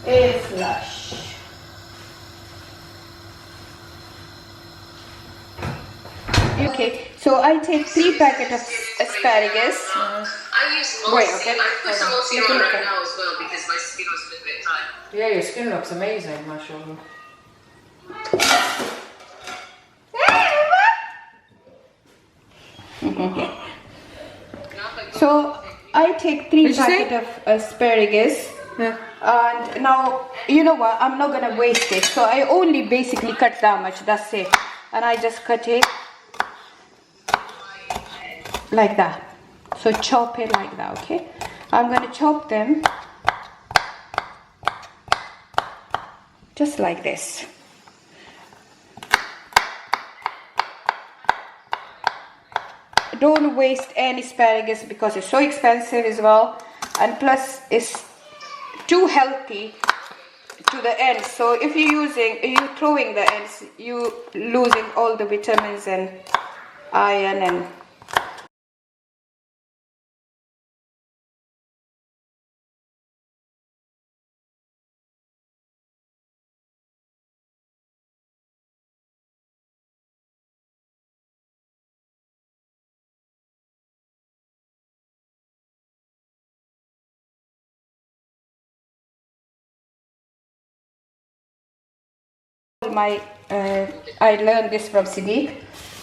is lush. Okay, so I take 3 packets of asparagus. I use moss. Wait, okay. I put some moss on right now as well because my skin was a little bit dry. Yeah, your skin looks amazing, mashallah. So I take 3 packets of asparagus. Yeah. And now, you know what, I'm not gonna waste it. So I only basically cut that much, that's it. And I just cut it like that. So chop it like that, okay? I'm gonna chop them just like this. Don't waste any asparagus because it's so expensive as well, and plus it's too healthy to the ends. So if you're throwing the ends, you losing all the vitamins and iron and I learned this from Siddiq.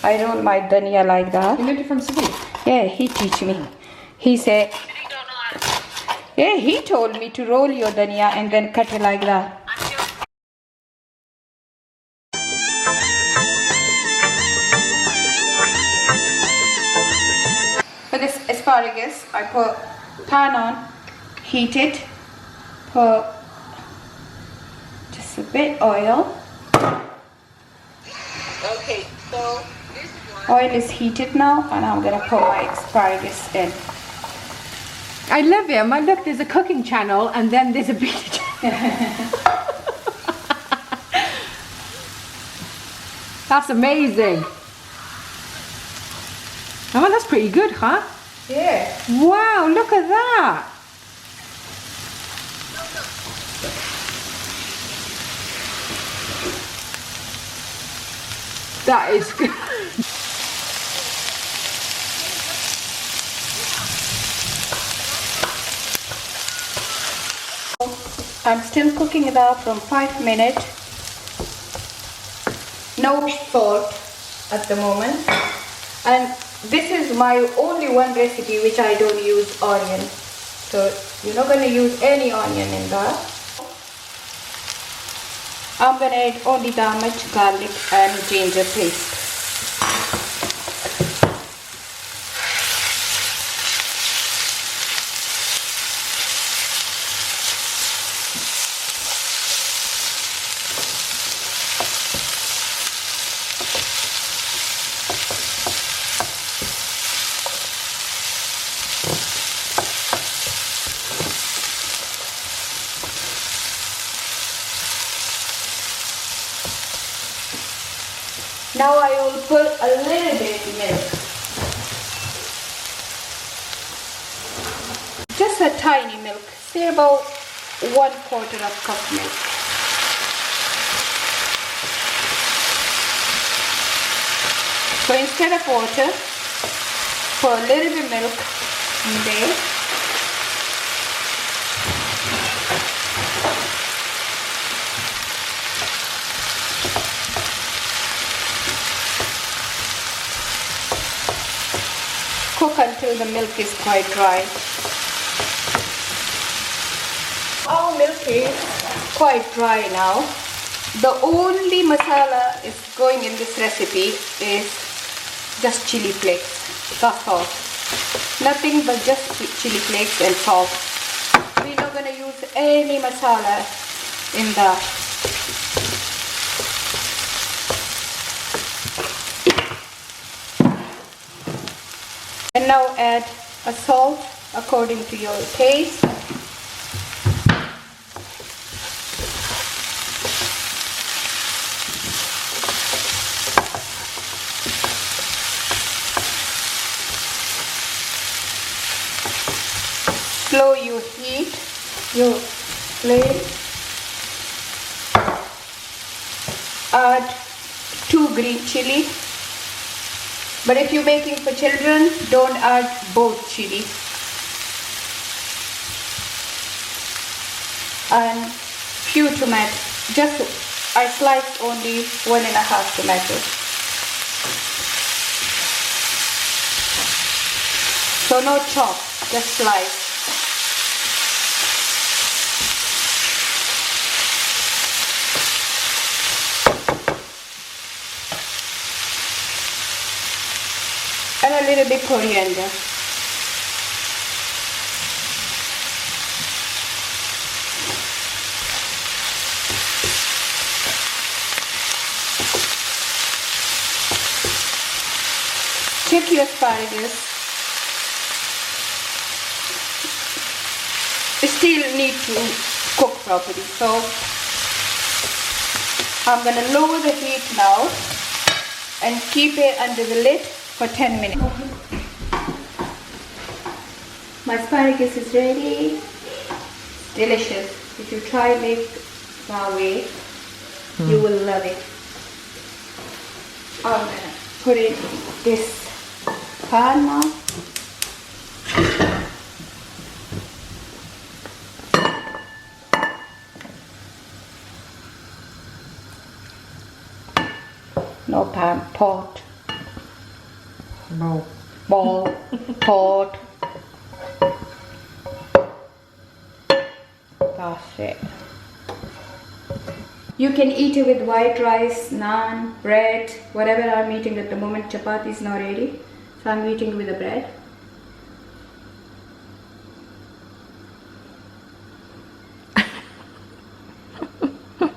I roll my dhania like that. You learned it from Siddiq? Yeah, he teach me. He said, yeah, he told me to roll your dhania and then cut it like that. For this asparagus, I put pan on, heat it, put just a bit oil. Okay, so oil is heated now, and I'm gonna put my asparagus in. I love him. Look, there's a cooking channel and then there's a beauty channel. That's amazing. Oh, that's pretty good, huh? Yeah. Wow, look at that. That is good. I'm still cooking it up from 5 minutes. No salt at the moment. And this is my only one recipe which I don't use onion. So you're not going to use any onion in that. I'm going to add only that much garlic and ginger paste. Now I will put a little bit of milk. Just a tiny milk, say about 1/4 of cup milk. So instead of water, put a little bit of milk in there. Cook until the milk is quite dry. Our milk is quite dry now. The only masala is going in this recipe is just chili flakes. That's all. Nothing but just chili flakes and salt. We're not going to use any masala in that. And now add a salt according to your taste. Slow you heat your flame add 2 green chili. But if you're making for children, don't add both chili. And few tomatoes. I sliced only 1.5 tomatoes. So no chop, just slice. And a little bit coriander. Check your asparagus. You still need to cook properly, so I'm going to lower the heat now and keep it under the lid for 10 minutes. My asparagus is ready. Delicious. If you try make that way, you will love it. I'm going to put it in this pan now. No pan, pot. No. Bowl, pot. That's it. You can eat it with white rice, naan, bread, whatever I'm eating at the moment. Chapati is not ready, so I'm eating with the bread.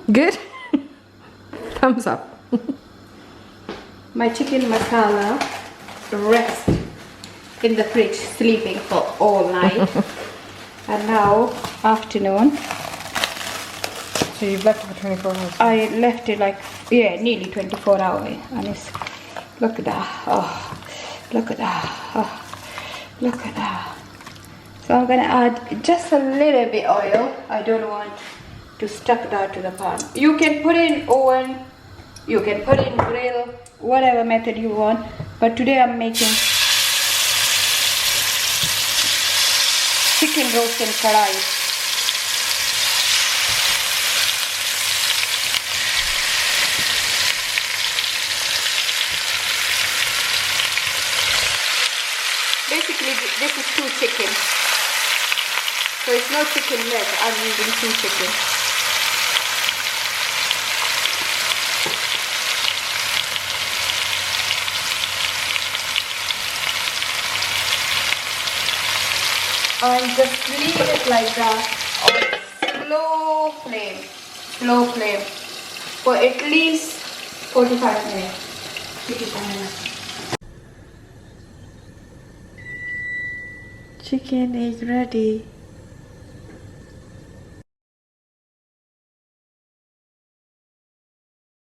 Good? Thumbs up. My chicken masala rests in the fridge, sleeping for all night. And now, afternoon. So you've left it for 24 hours? I left it like, nearly 24 hours. And it's, look at that. Oh, look at that. Oh, look at that. So I'm going to add just a little bit oil. I don't want to stuck that to the pan. You can put it in oven, you can put it in grill, whatever method you want. But today I'm making chicken roast in kadai. Basically, this is 2 chicken. So it's no chicken leg, I'm using 2 chicken. And just leave it like that on slow flame for at least 45 minutes. 55 minutes. Chicken is ready.